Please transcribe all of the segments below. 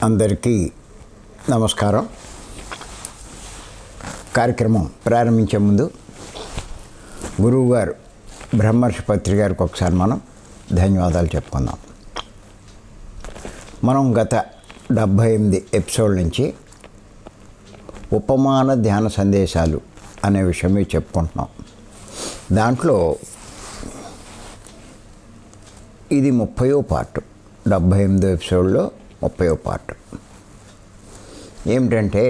అందరికీ నమస్కారం. కార్యక్రమం ప్రారంభించే ముందు గురువుగారు బ్రహ్మర్షి పత్రి గారికి ఒకసారి మనం ధన్యవాదాలు చెప్పుకుందాం. మనం గత 78 ఎపిసోడ్ నుంచి ఉపమాన ధ్యాన సందేశాలు అనే విషయమే చెప్పుకుంటున్నాం. దాంట్లో ఇది 30వ పార్ట్. 78 ఎపిసోడ్లో 30వ పార్ట్ ఏమిటంటే,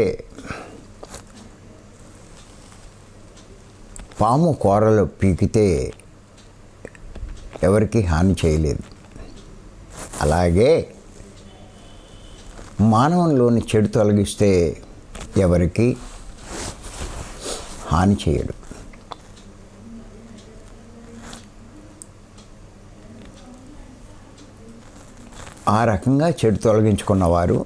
పాము కూరలు పీకితే ఎవరికి హాని చేయలేదు, అలాగే మానవంలోని చెడు తొలగిస్తే ఎవరికి హాని చేయడు. ఆ రకంగా చెడు తొలగించుకున్నవారు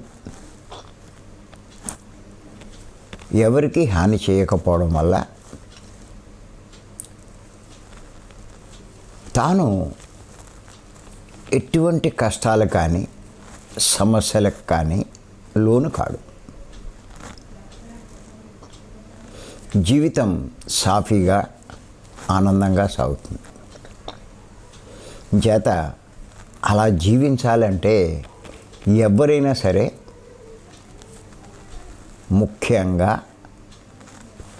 ఎవరికి హాని చేయకపోవడం వల్ల తాను ఎటువంటి కష్టాలు కానీ సమస్యలకు కానీ లోను కాడు. జీవితం సాఫీగా ఆనందంగా సాగుతుంది. చేత అలా జీవించాలంటే ఎవరైనా సరే ముఖ్యంగా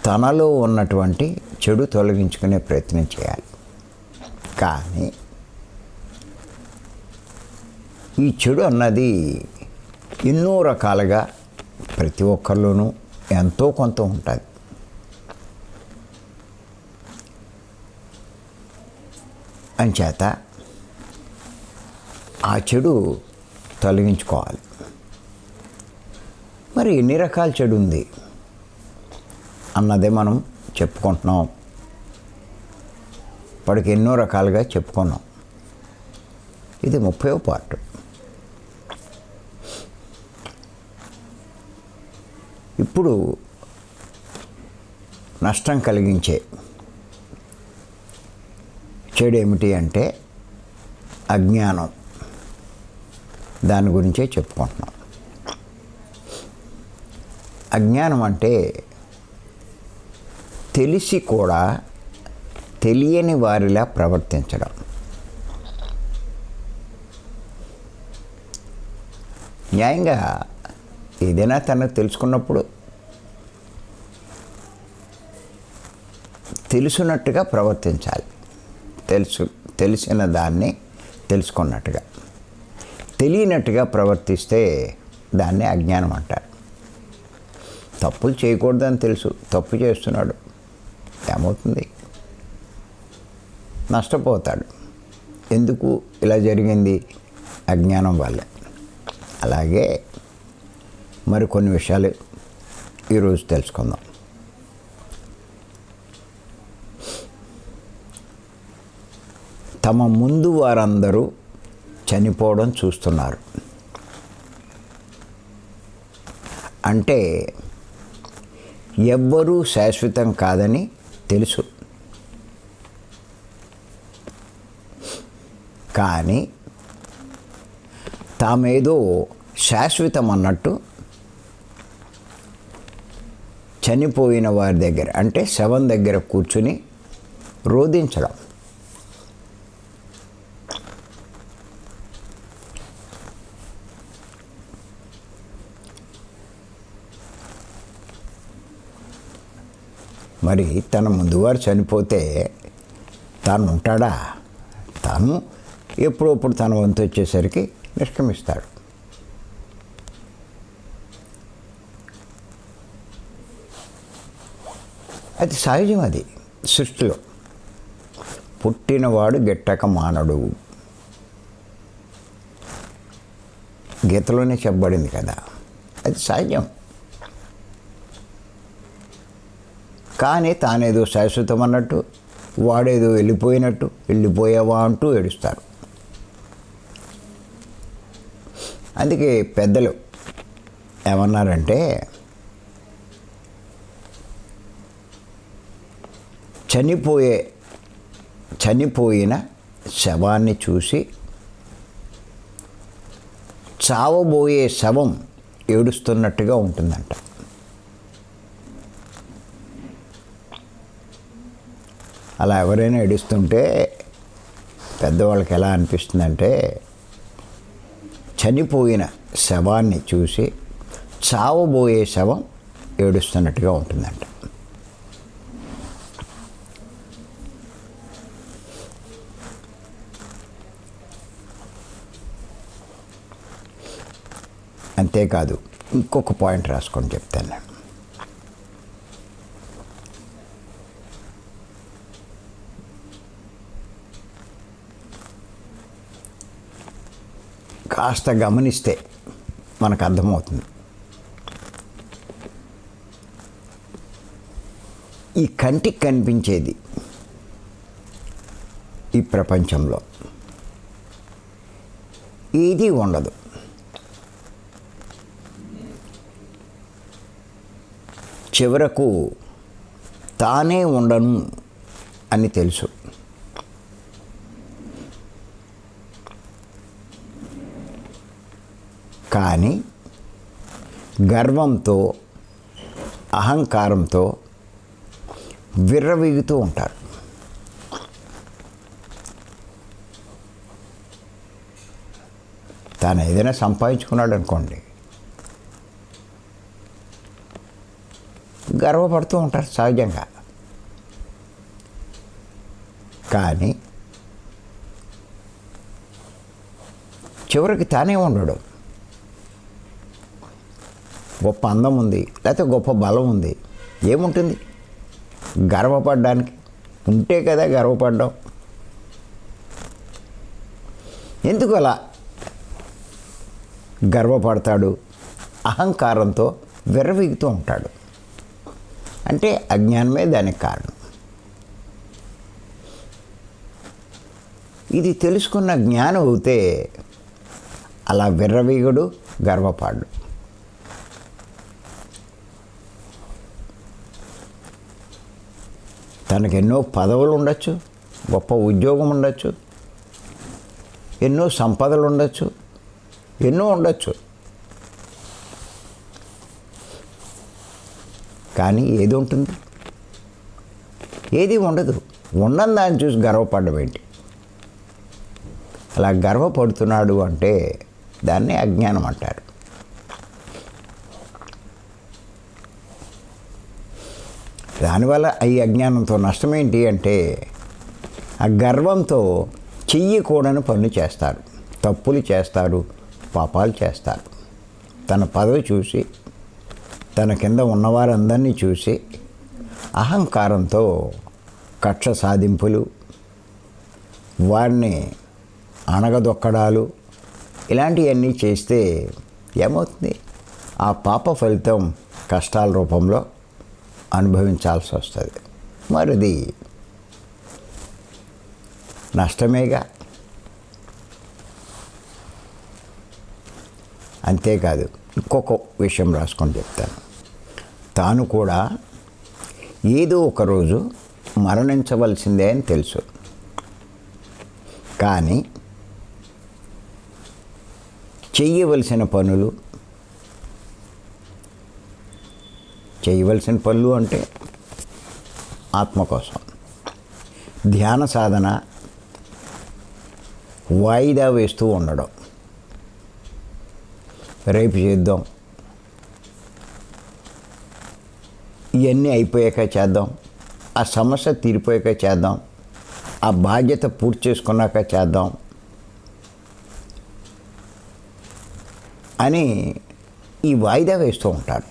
తనలో ఉన్నటువంటి చెడు తొలగించుకునే ప్రయత్నం చేయాలి. కానీ ఈ చెడు అన్నది ఎన్నో రకాలుగా ప్రతి ఒక్కరిలోనూ ఎంతో కొంత ఉంటుంది. అంచేత ఆ చెడు తొలగించుకోవాలి. మరి ఎన్ని రకాల చెడు ఉంది అన్నదే మనం చెప్పుకుంటున్నాం. ఇప్పటికి ఎన్నో రకాలుగా చెప్పుకున్నాం. ఇది 30వ పార్ట్. ఇప్పుడు నష్టం కలిగించే చెడు ఏమిటి అంటే అజ్ఞానం. దాని గురించే చెప్పుకుంటున్నాం. అజ్ఞానం అంటే తెలిసి కూడా తెలియని వారిలా ప్రవర్తించడం. న్యాయంగా ఏదైనా తనకు తెలుసుకున్నప్పుడు తెలుసున్నట్టుగా ప్రవర్తించాలి. తెలిసిన దాన్ని తెలుసుకున్నట్టుగా. తెలియనట్టుగా ప్రవర్తిస్తే దాన్ని అజ్ఞానం అంటారు. తప్పులు చేయకూడదని తెలుసు, తప్పు చేస్తున్నాడు, ఏమవుతుంది? నష్టపోతాడు. ఎందుకు ఇలా జరిగింది? అజ్ఞానం వల్ల. అలాగే మరికొన్ని విషయాలు ఈరోజు తెలుసుకుందాం. తమ ముందు వారందరూ చనిపోవడం చూస్తున్నారు. అంటే ఎవ్వరూ శాశ్వతం కాదని తెలుసు. కానీ తామేదో శాశ్వతం అన్నట్టు చనిపోయిన వారి దగ్గర, అంటే శవం దగ్గర కూర్చుని రోదించడం. మరి తన ముందువారు చనిపోతే తాను ఉంటాడా? తాను ఎప్పుడప్పుడు తన వంతు వచ్చేసరికి నిష్క్రమిస్తాడు. అది సహజం. అది సృష్టిలో పుట్టినవాడు గిట్టక మానడు. గీతలోనే చెప్పబడింది కదా. అది సహజం. కానీ తానేదో శాశ్వతం అన్నట్టు, వాడేదో వెళ్ళిపోయినట్టు, వెళ్ళిపోయావా అంటూ ఏడుస్తారు. అందుకే పెద్దలు ఏమన్నారంటే, చనిపోయిన శవాన్ని చూసి చావబోయే శవం ఏడుస్తున్నట్టుగా ఉంటుందంట. అలా ఎవరైనా ఏడుస్తుంటే పెద్దవాళ్ళకి ఎలా అనిపిస్తుందంటే చనిపోయిన శవాన్ని చూసి చావబోయే శవం ఏడుస్తున్నట్టుగా ఉంటుందంట. అంతేకాదు, ఇంకొక పాయింట్ రాసుకొని చెప్తాను నేను. కాస్త గమనిస్తే మనకు అర్థమవుతుంది. ఈ కంటికి కనిపించేది ఈ ప్రపంచంలో ఏదీ ఉండదు. చివరకు తానే ఉండను అని తెలుసు. కానీ గర్వంతో అహంకారంతో విర్రవీగుతూ ఉంటారు. తాను ఏదైనా సంపాదించుకున్నాడు అనుకోండి, గర్వపడుతూ ఉంటారు సహజంగా. కానీ చివరికి తానే ఉండడు. గొప్ప అందం ఉంది, లేకపోతే గొప్ప బలం ఉంది, ఏముంటుంది గర్వపడడానికి? ఉంటే కదా గర్వపడ్డాం. ఎందుకు అలా గర్వపడతాడు? అహంకారంతో విర్రవీగుతూ ఉంటాడు. అంటే అజ్ఞానమే దానికి కారణం. ఇది తెలుసుకున్న జ్ఞానం అవుతే అలా విర్రవీగుడు, గర్వపాడు. తనకు ఎన్నో పదవులు ఉండొచ్చు, గొప్ప ఉద్యోగం ఉండొచ్చు, ఎన్నో సంపదలు ఉండొచ్చు, ఎన్నో ఉండొచ్చు. కానీ ఏది ఉంటుంది? ఏది ఉండదు. ఉండని దాన్ని చూసి గర్వపడడం ఏంటి? అలా గర్వపడుతున్నాడు అంటే దాన్ని అజ్ఞానం అంటారు. దానివల్ల ఈ అజ్ఞానంతో నష్టం ఏంటి అంటే ఆ గర్వంతో చెయ్యకూడని పనులు చేస్తారు, తప్పులు చేస్తారు, పాపాలు చేస్తారు. తన పదవి చూసి, తన కింద ఉన్నవారందరినీ చూసి అహంకారంతో కక్ష సాధింపులు, వారిని అణగదొక్కడాలు, ఇలాంటివన్నీ చేస్తే ఏమవుతుంది? ఆ పాప ఫలితం కష్టాల రూపంలో అనుభవించాల్సి వస్తుంది. మరిది నష్టమేగా. అంతేకాదు, ఇంకొక విషయం రాసుకొని చెప్తాను. తాను కూడా ఏదో ఒకరోజు మరణించవలసిందే అని తెలుసు. కానీ చేయవలసిన పనులు అంటే ఆత్మ కోసం ధ్యాన సాధన వాయిదా వేస్తూ ఉండడం. రేపు చేద్దాం, ఇవన్నీ అయిపోయాక చేద్దాం, ఆ సమస్య తీరిపోయాక చేద్దాం, ఆ బాధ్యత పూర్తి చేసుకున్నాక చేద్దాం అని ఈ వాయిదా వేస్తూ ఉంటాడు.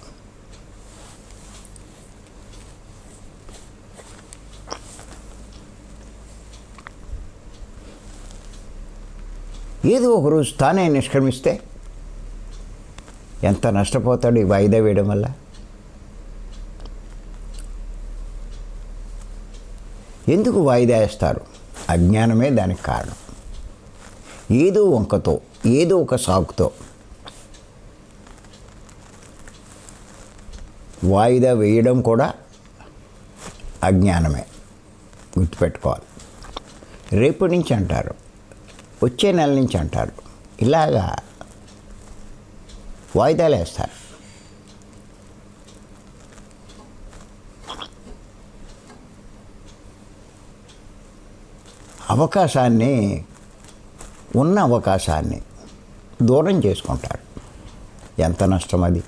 ఏదో ఒకరోజు తానే నిష్క్రమిస్తే ఎంత నష్టపోతాడు ఈ వాయిదా వేయడం వల్ల. ఎందుకు వాయిదా వేస్తారు? అజ్ఞానమే దానికి కారణం. ఏదో వంకతో, ఏదో ఒక సాకుతో వాయిదా వేయడం కూడా అజ్ఞానమే. గుర్తుపెట్టుకోవాలి. రేపటి నుంచి అంటారు, వచ్చే నెల నుంచి అంటారు. ఇలాగా వాయిదాలు వేస్తారు. ఉన్న అవకాశాన్ని దూరం చేసుకుంటారు. ఎంత నష్టం అది.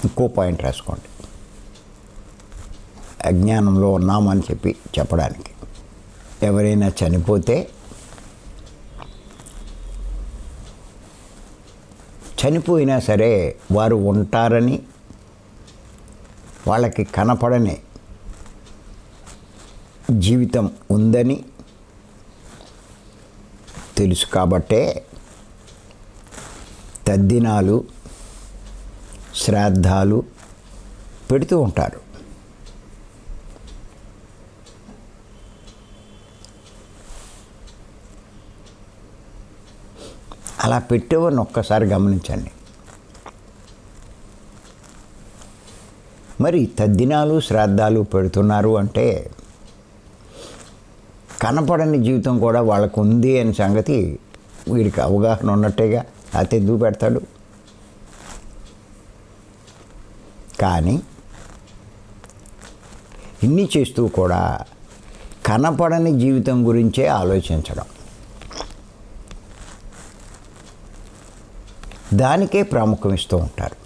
ఇంకో పాయింట్ రాసుకోండి. అజ్ఞానంలో ఉన్నామని చెప్పడానికి ఎవరైనా చనిపోతే చనిపోయినా సరే వారు ఉంటారని, వాళ్ళకి కనపడని జీవితం ఉందని తెలుసు కాబట్టే తద్దినాలు, శ్రాద్ధాలు పెడుతూ ఉంటారు. అలా పెట్టేవారిని ఒక్కసారి గమనించండి. మరి తద్దినాలు, శ్రాద్ధాలు పెడుతున్నారు అంటే కనపడని జీవితం కూడా వాళ్ళకు ఉంది అనే సంగతి వీడికి అవగాహన ఉన్నట్టేగా. అయితే ఎందుకు పెడతాడు? కానీ ఇన్ని చేస్తూ కూడా కనపడని జీవితం గురించే ఆలోచించడం, దానికే ప్రాముఖ్యం ఇస్తూ ఉంటారు.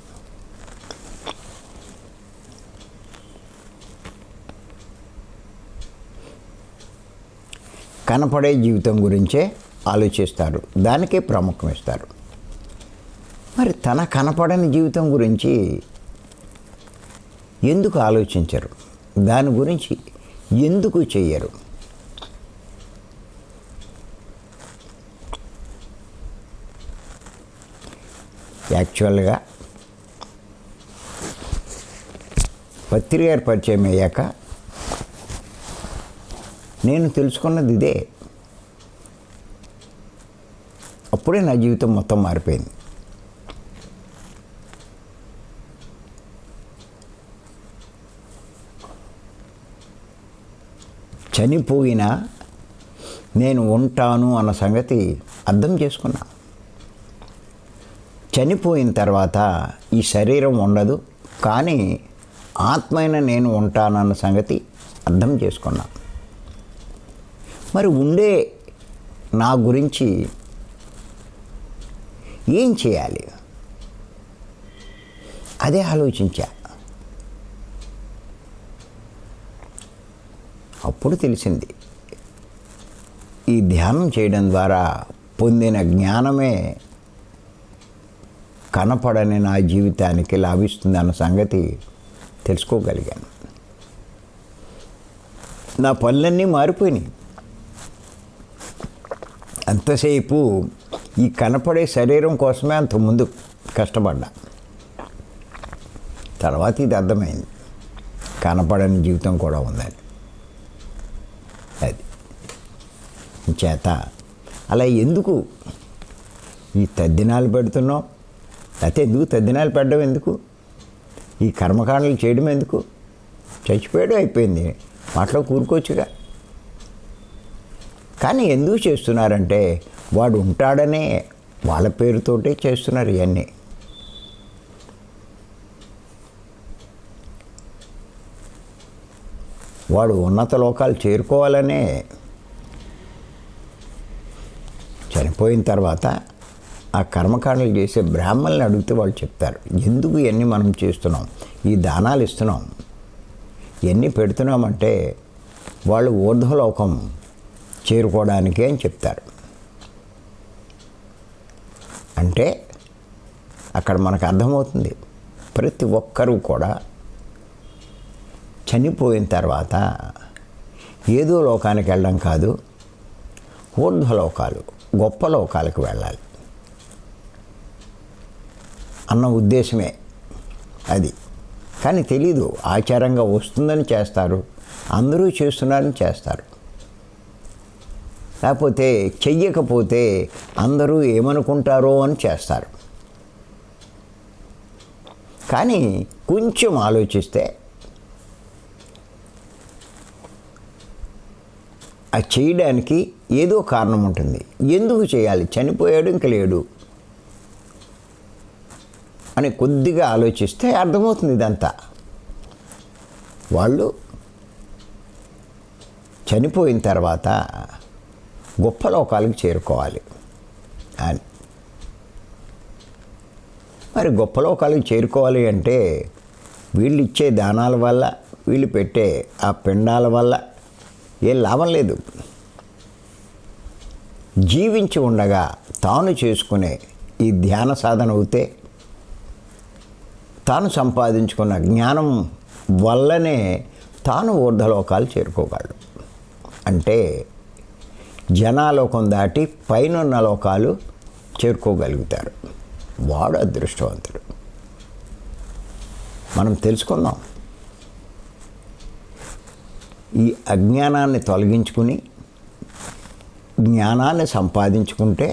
కనపడే జీవితం గురించే ఆలోచిస్తారు, దానికే ప్రాముఖ్యం ఇస్తారు. మరి తన కనపడని జీవితం గురించి ఎందుకు ఆలోచించరు? దాని గురించి ఎందుకు చెయ్యరు? యాక్చువల్గా పత్రి గారి పరిచయం అయ్యాక నేను తెలుసుకున్నది ఇదే. అప్పుడే నా జీవితం మొత్తం మారిపోయింది. చనిపోయినా నేను ఉంటాను అన్న సంగతి అర్థం చేసుకున్నా. చనిపోయిన తర్వాత ఈ శరీరం ఉండదు, కానీ ఆత్మైన నేను ఉంటానన్న సంగతి అర్థం చేసుకున్నా. మరి ఉండే నా గురించి ఏం చేయాలి? అదే ఆలోచించా. అప్పుడు తెలిసింది, ఈ ధ్యానం చేయడం ద్వారా పొందిన జ్ఞానమే కనపడని నా జీవితానికి లాభిస్తుంది అన్న సంగతి తెలుసుకోగలిగాను. నా పనులన్నీ మారిపోయినాయి. అంతసేపు ఈ కనపడే శరీరం కోసమే అంతకుముందు కష్టపడ్డా. తర్వాత ఇది అర్థమైంది, కనపడని జీవితం కూడా ఉందని. అది చేత అలా ఎందుకు ఈ తద్దినాలు పెడుతున్నాం? అయితే ఎందుకు తద్దినాలు పెట్టడం? ఎందుకు ఈ కర్మకాండలు చేయడం? ఎందుకు? చచ్చిపోయాడు, అయిపోయింది, మాటలో కూరుకోవచ్చుగా. కానీ ఎందుకు చేస్తున్నారంటే వాడు ఉంటాడనే వాళ్ళ పేరుతోటే చేస్తున్నారు ఇవన్నీ. వాడు ఉన్నత లోకాలు చేరుకోవాలనే. చనిపోయిన తర్వాత ఆ కర్మకాండలు చేసే బ్రాహ్మణులను అడిగితే వాళ్ళు చెప్తారు, ఎందుకు ఇవన్నీ మనం చేస్తున్నాం, ఈ దానాలు ఇస్తున్నాం, ఇవన్నీ పెడుతున్నామంటే వాళ్ళు ఊర్ధ్వలోకం చేరుకోవడానికి అని చెప్తారు. అంటే అక్కడ మనకు అర్థమవుతుంది, ప్రతి ఒక్కరూ కూడా చనిపోయిన తర్వాత ఏదో లోకానికి వెళ్ళడం కాదు, ఊర్ధ్వలోకాలు, గొప్ప లోకాలకు వెళ్ళాలి అన్న ఉద్దేశమే అది. కానీ తెలీదు, ఆచారంగా వస్తుందని చేస్తారు, అందరూ చేస్తున్నారని చేస్తారు. లేకపోతే చెయ్యకపోతే అందరూ ఏమనుకుంటారో అని చేస్తారు. కానీ కొంచెం ఆలోచిస్తే ఆ చేయడానికి ఏదో కారణం ఉంటుంది. ఎందుకు చేయాలి? చనిపోయాడు, ఇంక లేడు అని కొద్దిగా ఆలోచిస్తే అర్థమవుతుంది ఇదంతా. వాళ్ళు చనిపోయిన తర్వాత గొప్ప లోకాలకు చేరుకోవాలి అని. మరి గొప్ప లోకాలకు చేరుకోవాలి అంటే వీళ్ళు ఇచ్చే దానాల వల్ల, వీళ్ళు పెట్టే ఆ పిండాల వల్ల ఏం లాభం లేదు. జీవించి ఉండగా తాను చేసుకునే ఈ ధ్యాన సాధన అవుతే తాను సంపాదించుకున్న జ్ఞానం వల్లనే తాను ఊర్ధ్వలోకాలు చేరుకోగలడు. అంటే జనాలోకం దాటి పైనున్న లోకాలు చేరుకోగలుగుతారు. వాడు అదృష్టవంతుడు. మనం తెలుసుకుందాం. ఈ అజ్ఞానాన్ని తొలగించుకుని జ్ఞానాన్ని సంపాదించుకుంటే,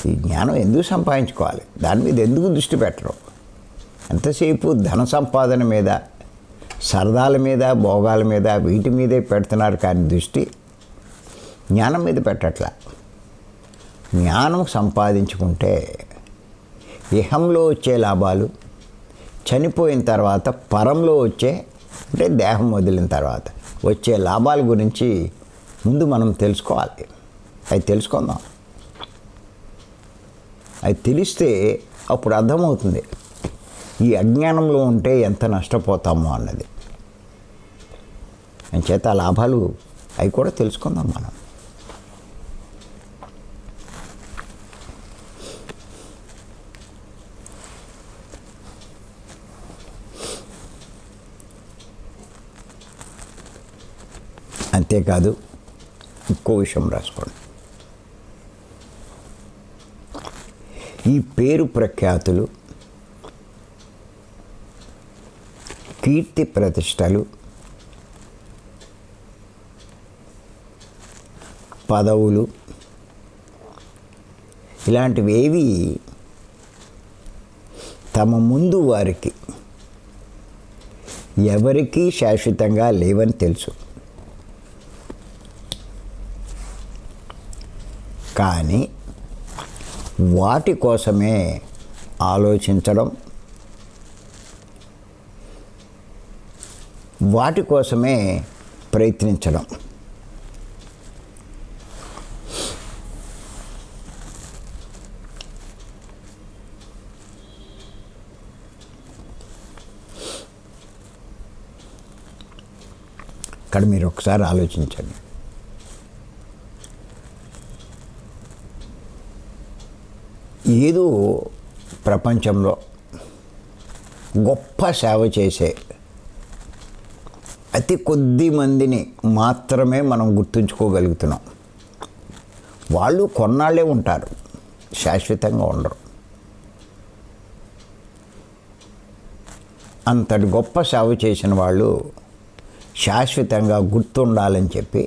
ఈ జ్ఞానం ఎందుకు సంపాదించుకోవాలి? దాని మీద ఎందుకు దృష్టి పెట్టరు? ఎంతసేపు ధన సంపాదన మీద, సరదాల మీద, భోగాల మీద, వీటి మీదే పెడుతున్నారు కానీ దృష్టి జ్ఞానం మీద పెట్టట్లా. జ్ఞానం సంపాదించుకుంటే ఇహంలో వచ్చే లాభాలు, చనిపోయిన తర్వాత పరంలో వచ్చే, అంటే దేహం వదిలిన తర్వాత వచ్చే లాభాల గురించి ముందు మనం తెలుసుకోవాలి. అవి తెలుసుకుందాం. అది తెలిస్తే అప్పుడు అర్థమవుతుంది ఈ అజ్ఞానంలో ఉంటే ఎంత నష్టపోతామో అన్నది. అంచేత ఆ లాభాలు అవి కూడా తెలుసుకుందాం మనం. అంతేకాదు, ఇంకో విషయం రాసుకోండి. ఈ పేరు ప్రఖ్యాతులు, కీర్తి ప్రతిష్టలు, పదవులు, ఇలాంటివేవి తమ ముందు వారికి ఎవరికీ శాశ్వతంగా లేవని తెలుసు. కానీ వాటి కోసమే ఆలోచించడం, వాటి కోసమే ప్రయత్నించడం. ఇక్కడ మీరు ఒకసారి ఆలోచించండి. ఏదో ప్రపంచంలో గొప్ప సేవ చేసే అతి కొద్ది మందిని మాత్రమే మనం గుర్తుంచుకోగలుగుతున్నాం. వాళ్ళు కొన్నాళ్ళే ఉంటారు, శాశ్వతంగా ఉండరు. అంతటి గొప్ప సేవ చేసిన వాళ్ళు శాశ్వతంగా గుర్తుండాలని చెప్పి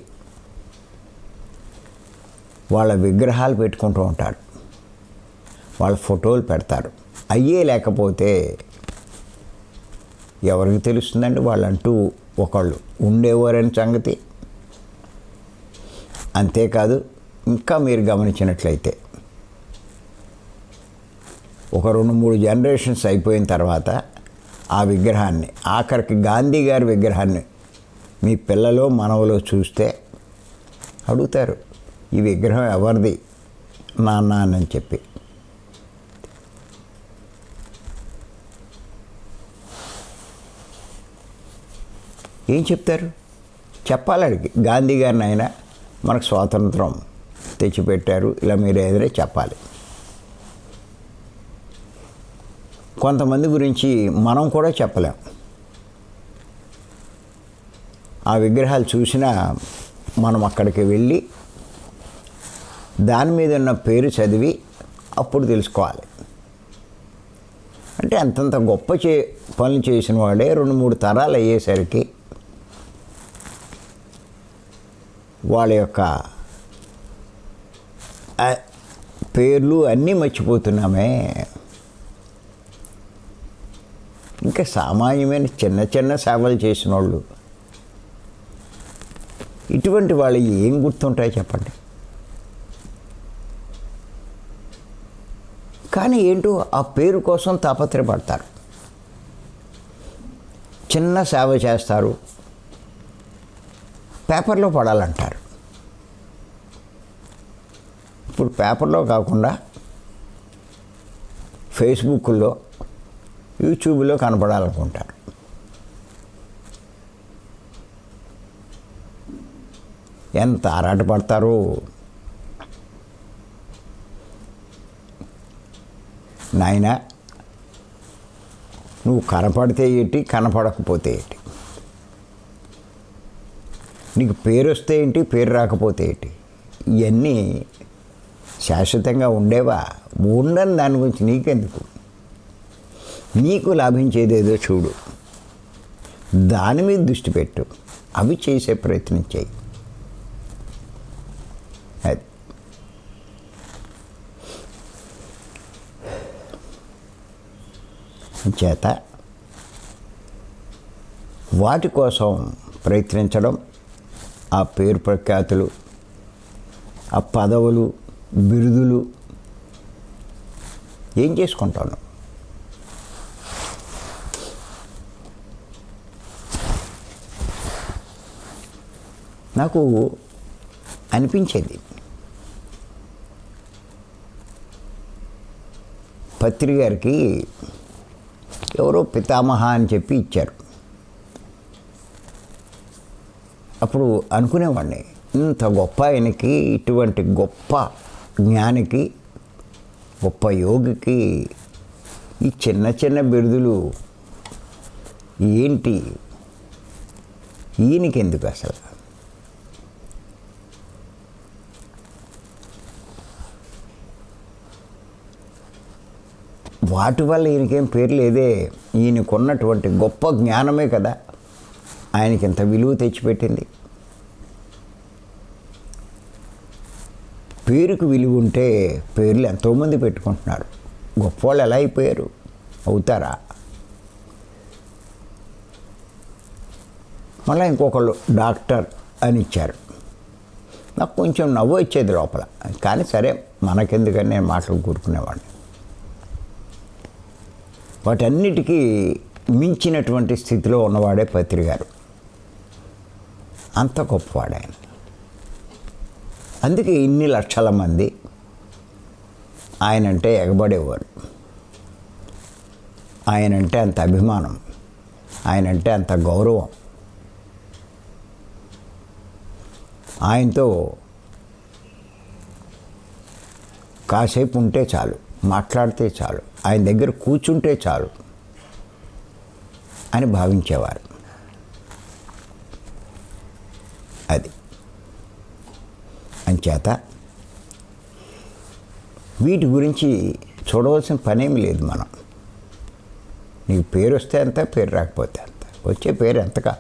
వాళ్ళ విగ్రహాలు పెట్టుకుంటూ ఉంటారు, వాళ్ళ ఫోటోలు పెడతారు. అయ్యే లేకపోతే ఎవరికి తెలుస్తుందండి వాళ్ళంటూ ఒకళ్ళు ఉండేవారని సంగతి. అంతేకాదు, ఇంకా మీరు గమనించినట్లయితే ఒక 2-3 జనరేషన్స్ అయిపోయిన తర్వాత ఆ విగ్రహాన్ని, ఆఖరికి గాంధీ గారి విగ్రహాన్ని మీ పిల్లలో మనవలో చూస్తే అడుగుతారు, ఈ విగ్రహం ఎవరిది నాన్న అని చెప్పి. ఏం చెప్తారు? చెప్పాలి అడిగి, గాంధీ గారిని ఆయన మనకు స్వాతంత్రం తెచ్చిపెట్టారు, ఇలా మీరు ఏదైనా చెప్పాలి. కొంతమంది గురించి మనం కూడా చెప్పలేం. ఆ విగ్రహాలు చూసినా మనం అక్కడికి వెళ్ళి దాని మీద ఉన్న పేరు చదివి అప్పుడు తెలుసుకోవాలి. అంటే అంతంత గొప్ప పనులు చేసిన వాడే 2-3 తరాలు అయ్యేసరికి వాళ్ళ యొక్క పేర్లు అన్నీ మర్చిపోతున్నామే. ఇంకా సామాన్యమైన చిన్న చిన్న సేవలు చేసిన వాళ్ళు ఇటువంటి వాళ్ళు ఏం గుర్తుంటాయి చెప్పండి. కానీ ఏంటో ఆ పేరు కోసం తాపత్రయపడతారు. చిన్న సేవ చేస్తారు, పేపర్లో పడాలంటారు. ఇప్పుడు పేపర్లో కాకుండా ఫేస్బుక్లో, యూట్యూబ్లో కనపడాలనుకుంటారు. ఎంత ఆరాటపడతారో. నాయనా, నువ్వు కనపడితే ఏంటి, కనపడకపోతే ఏంటి, నీకు పేరు వస్తే ఏంటి, పేరు రాకపోతే ఏంటి, ఇవన్నీ శాశ్వతంగా ఉండేవా? ఉండని దాని గురించి నీకెందుకు? నీకు లాభించేదేదో చూడు, దాని మీద దృష్టి పెట్టు, అవి చేసే ప్రయత్నం చేయి. అది చేత వాటి కోసం ప్రయత్నించడం, ఆ పేరు ప్రఖ్యాతులు, ఆ పదవులు, బిరుదులు ఏం చేసుకుంటాను? నాకు అనిపించేది, పత్రి గారికి ఎవరో పితామహ అని చెప్పి ఇచ్చారు. అప్పుడు అనుకునేవాడిని, ఇంత గొప్ప ఆయనకి, ఇటువంటి గొప్ప జ్ఞానికి, గొప్ప యోగికి ఈ చిన్న చిన్న బిరుదులు ఏంటి? ఈయనకి ఎందుకు అసలు? వాటి వల్ల ఈయనకేం పేరు లేదే. ఈయనకున్నటువంటి గొప్ప జ్ఞానమే కదా ఆయనకి ఇంత విలువ తెచ్చిపెట్టింది. పేరుకు విలువ ఉంటే పేర్లు ఎంతోమంది పెట్టుకుంటున్నారు. గొప్పవాళ్ళు ఎలా అయిపోయారు? అవుతారా? మళ్ళీ ఇంకొకళ్ళు డాక్టర్ అని ఇచ్చారు. నాకు కొంచెం నవ్వు వచ్చేది లోపల, కానీ సరే మనకెందుకని నేను మాటలు కూరుకునేవాడిని. వాటన్నిటికీ మించినటువంటి స్థితిలో ఉన్నవాడే పత్రి గారు. అంత గొప్పవాడు ఆయన. అందుకే ఇన్ని లక్షల మంది ఆయనంటే ఎగబడేవారు. ఆయనంటే అంత అభిమానం, ఆయనంటే అంత గౌరవం. ఆయనతో కాసేపు ఉంటే చాలు, మాట్లాడితే చాలు, ఆయన దగ్గర కూర్చుంటే చాలు అని భావించేవారు. అది అంచేత వీటి గురించి చూడవలసిన పనేమి లేదు. మనం నీకు పేరు వస్తే అంత, పేరు రాకపోతే అంత. వచ్చే పేరు ఎంతగా.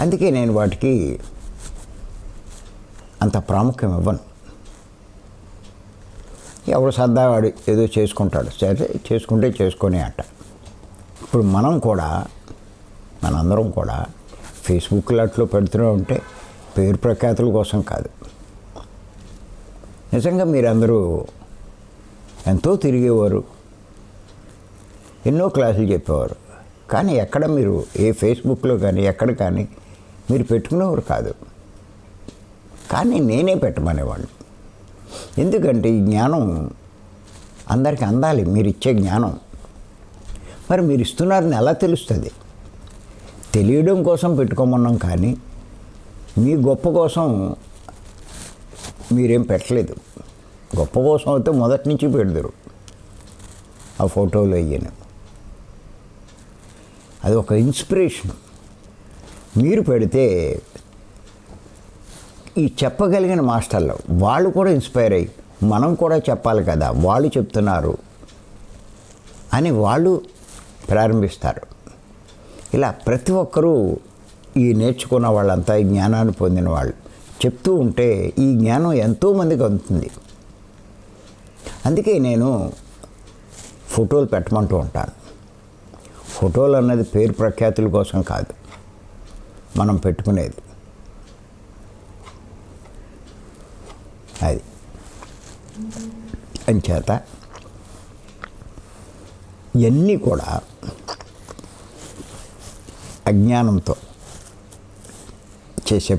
అందుకే నేను వాటికి అంత ప్రాముఖ్యం ఇవ్వను. ఎవరు సర్దావాడు ఏదో చేసుకుంటాడు, సరే చేసుకుంటే చేసుకొని అంట. ఇప్పుడు మనందరం కూడా ఫేస్బుక్లో అట్లో పెడుతూనే ఉంటే పేరు ప్రఖ్యాతుల కోసం కాదు. నిజంగా మీరందరూ ఎంతో తిరిగేవారు, ఎన్నో క్లాసులు చెప్పేవారు. కానీ ఎక్కడ మీరు ఏ ఫేస్బుక్లో కానీ ఎక్కడ కానీ మీరు పెట్టుకునేవారు కాదు. కానీ నేనే పెట్టమనేవాడిని. ఎందుకంటే ఈ జ్ఞానం అందరికీ అందాలి. మీరు ఇచ్చే జ్ఞానం మరి మీరు ఇస్తున్నారని ఎలా తెలుస్తుంది? తెలియడం కోసం పెట్టుకోమన్నాం, కానీ మీ గొప్ప కోసం మీరేం పెట్టలేదు. గొప్ప కోసం అయితే మొదటి నుంచి పెడతారు ఆ ఫోటోలు అయ్యాను. అది ఒక ఇన్స్పిరేషన్. మీరు పెడితే ఈ చెప్పగలిగిన మాస్టర్లు వాళ్ళు కూడా ఇన్స్పైర్ అయ్యి మనం కూడా చెప్పాలి కదా, వాళ్ళు చెప్తున్నారు అని వాళ్ళు ప్రారంభిస్తారు. ఇలా ప్రతి ఒక్కరూ ఈ నేర్చుకున్న వాళ్ళంతా, ఈ జ్ఞానాన్ని పొందిన వాళ్ళు చెప్తూ ఉంటే ఈ జ్ఞానం ఎంతోమందికి అందుతుంది. అందుకే నేను ఫోటోలు పెట్టమంటూ ఉంటాను. ఫోటోలు అన్నది పేరు ప్రఖ్యాతుల కోసం కాదు మనం పెట్టుకునేది. అది అంచేత ఇవన్నీ కూడా అజ్ఞానంతో చేసే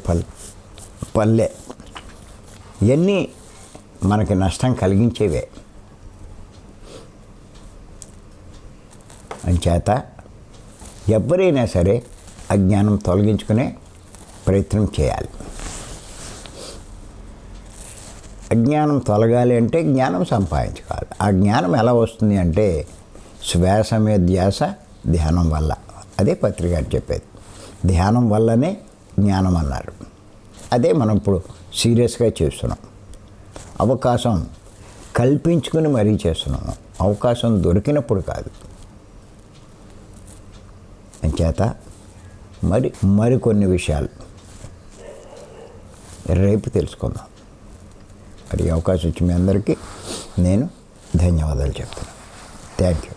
పల్లె ఇవన్నీ మనకి నష్టం కలిగించేవే. అంచేత ఎవరైనా సరే అజ్ఞానం తొలగించుకునే ప్రయత్నం చేయాలి. అజ్ఞానం తొలగాలి అంటే జ్ఞానం సంపాదించుకోవాలి. ఆ జ్ఞానం ఎలా వస్తుంది అంటే శ్వాస మీద ధ్యాస, ధ్యానం వల్ల. అదే పత్రిక అని చెప్పేది. ధ్యానం వల్లనే జ్ఞానం అన్నారు. అదే మనం ఇప్పుడు సీరియస్గా చేస్తున్నాం. అవకాశం కల్పించుకుని మరీ చేస్తున్నాము, అవకాశం దొరికినప్పుడు కాదు. అంచేత మరికొన్ని విషయాలు రేపు తెలుసుకుందాం. మరి అవకాశం ఇచ్చి మీ అందరికీ నేను ధన్యవాదాలు చెప్తున్నాను. Thank you.